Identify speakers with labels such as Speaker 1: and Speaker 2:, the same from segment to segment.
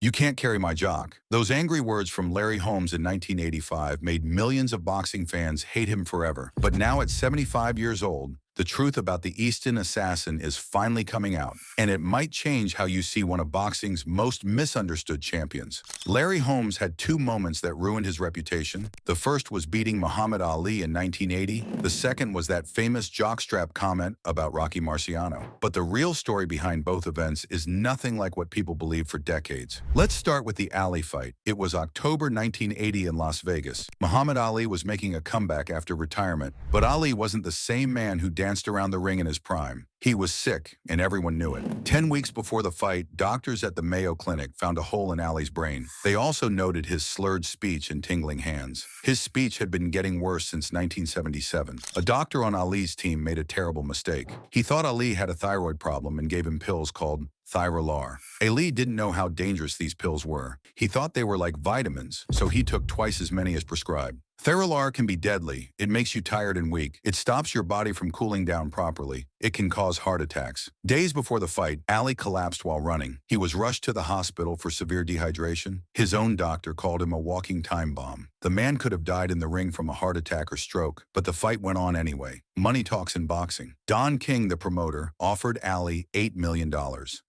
Speaker 1: "You can't carry my jock." Those angry words from Larry Holmes in 1985 made millions of boxing fans hate him forever. But now at 75 years old, the truth about the Easton Assassin is finally coming out, and it might change how you see one of boxing's most misunderstood champions. Larry Holmes had two moments that ruined his reputation. The first was beating Muhammad Ali in 1980. The second was that famous jockstrap comment about Rocky Marciano. But the real story behind both events is nothing like what people believe for decades. Let's start with the Ali fight. It was October 1980 in Las Vegas. Muhammad Ali was making a comeback after retirement, but Ali wasn't the same man who danced around the ring in his prime. He was sick, and everyone knew it. 10 weeks before the fight, doctors at the Mayo Clinic found a hole in Ali's brain. They also noted his slurred speech and tingling hands. His speech had been getting worse since 1977. A doctor on Ali's team made a terrible mistake. He thought Ali had a thyroid problem and gave him pills called Thyrolar. Ali didn't know how dangerous these pills were. He thought they were like vitamins, so he took twice as many as prescribed. Thyrolar can be deadly. It makes you tired and weak. It stops your body from cooling down properly. It can cause heart attacks. Days before the fight, Ali collapsed while running. He was rushed to the hospital for severe dehydration. His own doctor called him a walking time bomb. The man could have died in the ring from a heart attack or stroke, but the fight went on anyway. Money talks in boxing. Don King, the promoter, offered Ali $8 million.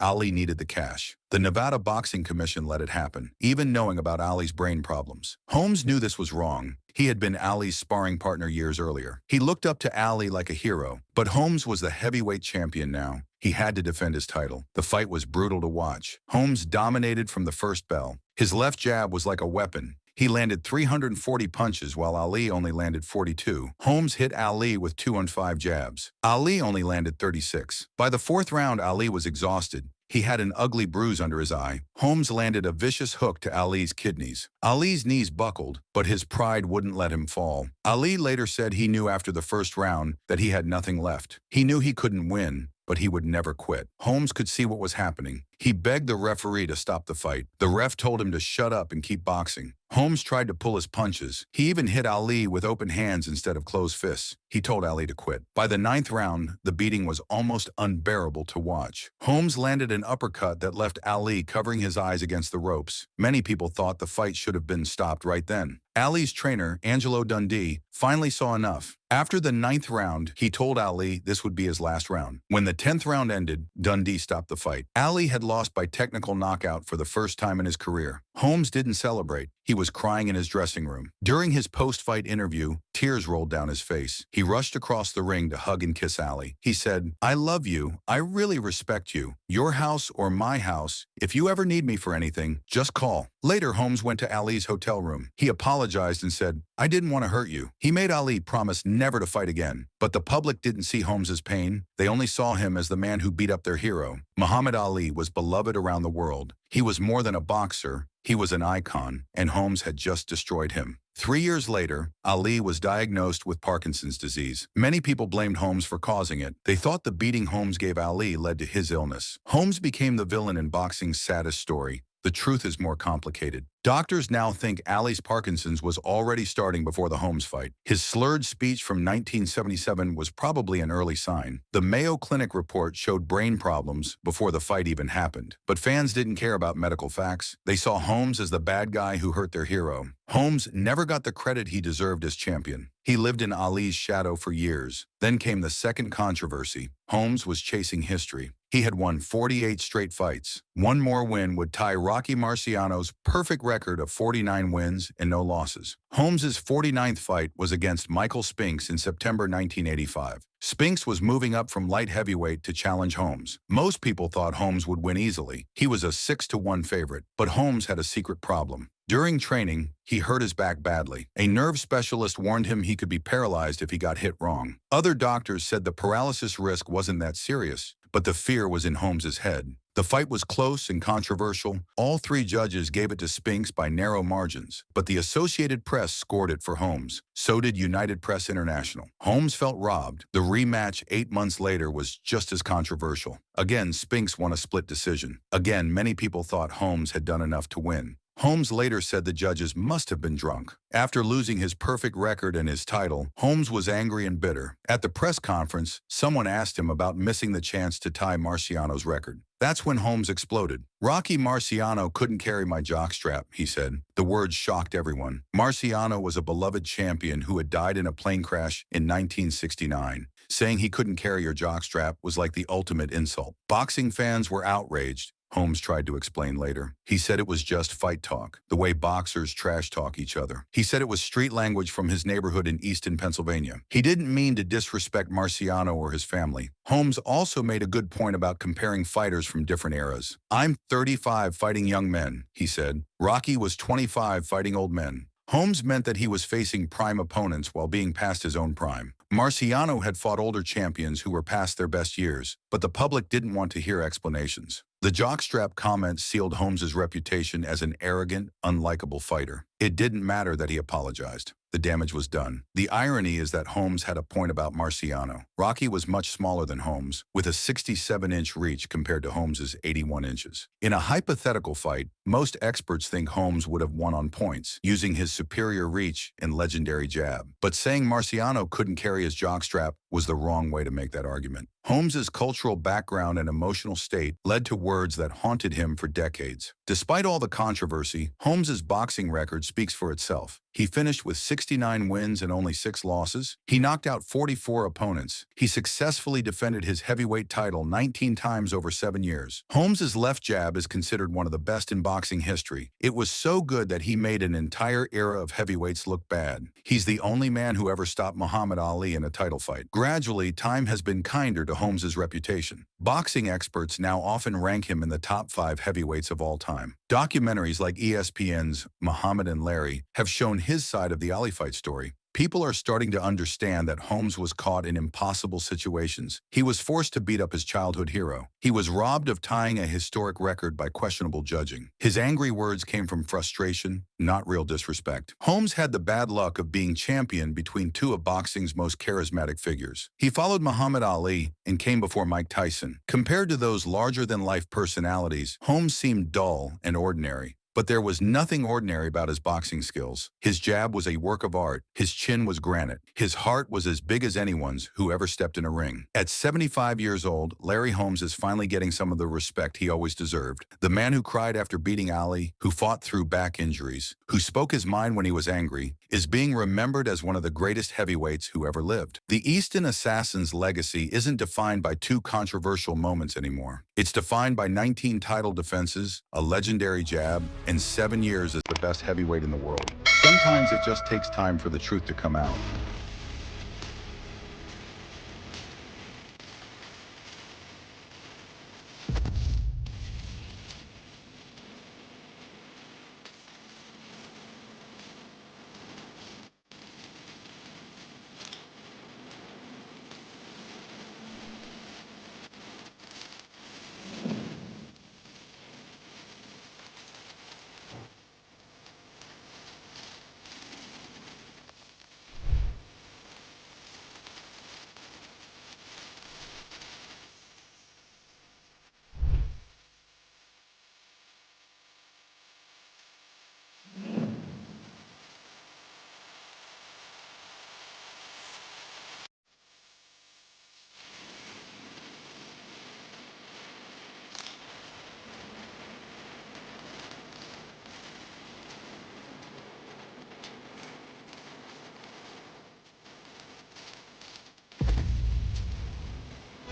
Speaker 1: Ali needed the cash. The Nevada Boxing Commission let it happen, even knowing about Ali's brain problems. Holmes knew this was wrong. He had been Ali's sparring partner years earlier. He looked up to Ali like a hero, but Holmes was the heavyweight champion now. He had to defend his title. The fight was brutal to watch. Holmes dominated from the first bell. His left jab was like a weapon. He landed 340 punches while Ali only landed 42. Holmes hit Ali with 2-on-5 jabs. Ali only landed 36. By the fourth round, Ali was exhausted. He had an ugly bruise under his eye. Holmes landed a vicious hook to Ali's kidneys. Ali's knees buckled, but his pride wouldn't let him fall. Ali later said he knew after the first round that he had nothing left. He knew he couldn't win, but he would never quit. Holmes could see what was happening. He begged the referee to stop the fight. The ref told him to shut up and keep boxing. Holmes tried to pull his punches. He even hit Ali with open hands instead of closed fists. He told Ali to quit. By the ninth round, the beating was almost unbearable to watch. Holmes landed an uppercut that left Ali covering his eyes against the ropes. Many people thought the fight should have been stopped right then. Ali's trainer, Angelo Dundee, finally saw enough. After the ninth round, he told Ali this would be his last round. When the 10th round ended, Dundee stopped the fight. Ali had lost by technical knockout for the first time in his career. Holmes didn't celebrate. He was crying in his dressing room. During his post-fight interview, tears rolled down his face. He rushed across the ring to hug and kiss Ali. He said, "I love you. I really respect you. Your house or my house. If you ever need me for anything, just call." Later, Holmes went to Ali's hotel room. He apologized and said, "I didn't want to hurt you." He made Ali promise never to fight again. But the public didn't see Holmes's pain. They only saw him as the man who beat up their hero. Muhammad Ali was beloved around the world. He was more than a boxer. He was an icon, and Holmes had just destroyed him. 3 years later, Ali was diagnosed with Parkinson's disease. Many people blamed Holmes for causing it. They thought the beating Holmes gave Ali led to his illness. Holmes became the villain in boxing's saddest story. The truth is more complicated. Doctors now think Ali's Parkinson's was already starting before the Holmes fight. His slurred speech from 1977 was probably an early sign. The Mayo Clinic report showed brain problems before the fight even happened. But fans didn't care about medical facts. They saw Holmes as the bad guy who hurt their hero. Holmes never got the credit he deserved as champion. He lived in Ali's shadow for years. Then came the second controversy. Holmes was chasing history. He had won 48 straight fights. One more win would tie Rocky Marciano's perfect record of 49 wins and no losses. Holmes's 49th fight was against Michael Spinks in September 1985. Spinks was moving up from light heavyweight to challenge Holmes. Most people thought Holmes would win easily. He was a 6-to-1 favorite, but Holmes had a secret problem. During training, he hurt his back badly. A nerve specialist warned him he could be paralyzed if he got hit wrong. Other doctors said the paralysis risk wasn't that serious, but the fear was in Holmes's head. The fight was close and controversial. All 3 judges gave it to Spinks by narrow margins, but the Associated Press scored it for Holmes. So did United Press International. Holmes felt robbed. The rematch 8 months later was just as controversial. Again, Spinks won a split decision. Again, many people thought Holmes had done enough to win. Holmes later said the judges must have been drunk. After losing his perfect record and his title, Holmes was angry and bitter. At the press conference, someone asked him about missing the chance to tie Marciano's record. That's when Holmes exploded. "Rocky Marciano couldn't carry my jockstrap," he said. The words shocked everyone. Marciano was a beloved champion who had died in a plane crash in 1969. Saying he couldn't carry your jockstrap was like the ultimate insult. Boxing fans were outraged. Holmes tried to explain later. He said it was just fight talk, the way boxers trash talk each other. He said it was street language from his neighborhood in Easton, Pennsylvania. He didn't mean to disrespect Marciano or his family. Holmes also made a good point about comparing fighters from different eras. "I'm 35 fighting young men," he said. "Rocky was 25 fighting old men." Holmes meant that he was facing prime opponents while being past his own prime. Marciano had fought older champions who were past their best years, but the public didn't want to hear explanations. The jockstrap comment sealed Holmes's reputation as an arrogant, unlikable fighter. It didn't matter that he apologized. The damage was done. The irony is that Holmes had a point about Marciano. Rocky was much smaller than Holmes, with a 67-inch reach compared to Holmes's 81 inches. In a hypothetical fight, most experts think Holmes would have won on points, using his superior reach and legendary jab. But saying Marciano couldn't carry his jockstrap was the wrong way to make that argument. Holmes's cultural background and emotional state led to words that haunted him for decades. Despite all the controversy, Holmes's boxing record speaks for itself. He finished with 69 wins and only 6 losses. He knocked out 44 opponents. He successfully defended his heavyweight title 19 times over 7 years. Holmes's left jab is considered one of the best in boxing history. It was so good that he made an entire era of heavyweights look bad. He's the only man who ever stopped Muhammad Ali in a title fight. Gradually, time has been kinder to Holmes's reputation. Boxing experts now often rank him in the top 5 heavyweights of all time. Documentaries like ESPN's Muhammad and Larry have shown his side of the Ali fight story. People are starting to understand that Holmes was caught in impossible situations. He was forced to beat up his childhood hero. He was robbed of tying a historic record by questionable judging. His angry words came from frustration, not real disrespect. Holmes had the bad luck of being champion between two of boxing's most charismatic figures. He followed Muhammad Ali and came before Mike Tyson. Compared to those larger-than-life personalities, Holmes seemed dull and ordinary. But there was nothing ordinary about his boxing skills. His jab was a work of art. His chin was granite. His heart was as big as anyone's who ever stepped in a ring. At 75 years old, Larry Holmes is finally getting some of the respect he always deserved. The man who cried after beating Ali, who fought through back injuries, who spoke his mind when he was angry, is being remembered as one of the greatest heavyweights who ever lived. The Easton Assassin's legacy isn't defined by 2 controversial moments anymore. It's defined by 19 title defenses, a legendary jab, and 7 years as the best heavyweight in the world. Sometimes it just takes time for the truth to come out.